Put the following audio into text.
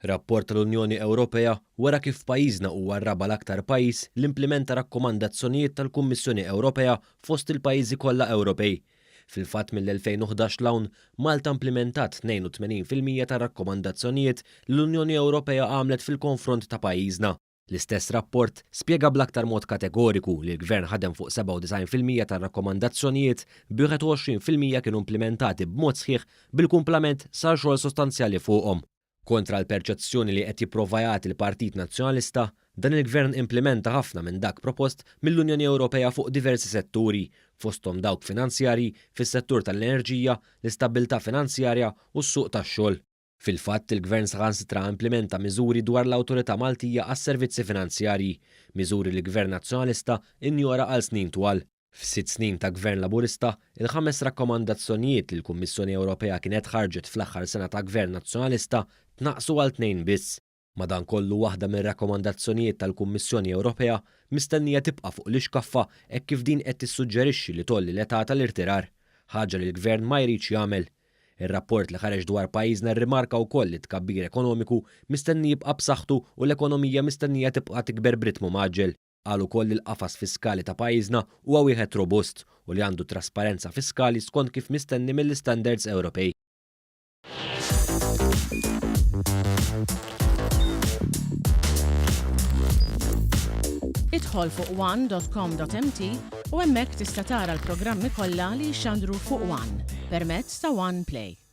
Rapport tal-Unjoni Ewropea wara kif pajjiżna huwa r-raba l-aktar pajjiż li implementa rakkomandazzjonijiet tal-Kummissjoni Ewropea fost il-pajjiżi kollha Ewropej. Fil-fatt mill-2011 l-hawn Malta implementat 82% tar-rakkomandazzjonijiet li l-Unjoni Ewropea għamlet fil-konfront ta' pajjiżna. L-istess rapport spjega bl-aktar mod kategoriku li l-Gvern ħadem fuq 97% tar-rakkomandazzjonijiet bi 21% kienu implementati b'mod sħiħ bil-kumplament sar xogħol sostanzjali fuqhom. Kontra l-perċezzjoni li qed jipprova jagħti l-Partit Nazzjonalista, dan il-Gvern implementa ħafna minn dak propost mill-Unjoni Ewropea fuq diversi setturi, fosthom dawk finanzjarji, fis-settur tal-enerġija, l-istabbiltà finanzjarja u s-suq tax-xogħol. Fil-fatt il-Gvern saħansitra implementa miżuri dwar l-Awtorità Maltija għas-servizzi finanzjarji, miżuri li l-Gvern Nazzjonalista injora għal snin twal. F'6 snin ta' Gvern Laburista, il-5 rakkomandazzjonijiet li l-Kummissjoni Ewropea kienet ħarġet fl-aħħar sena ta' Gvern Nazzjonalista tnaqsu għal 2 biss. Madankollu waħda mir-rakkomandazzjonijiet tal-Kummissjoni Ewropea mistennija tibqa' fuq l-ixkaffa hekk kif din qed tissuġġerixxi li tolli l-età tal-irtirar, ħaġa li l-Gvern ma jridx jagħmel. Ir-rapport li ħareġ dwar pajjiżna rrimarka wkoll li tkabbir ekonomiku mistenni jibqa' b'saħħtu u l-ekonomija mistennija tibqa' tikber b'ritmu maġġel. Qal ukoll li l-qafas fiskali ta' pajjiżna huwa wieħed robust u li għandu trasparenza fiskali skont kif mistenni mill-istandards Ewropej. Idħol fuq one.com.mt u hemmhekk tista' tara l-programmi kollha li jxandru fuq One permezz ta' One Play.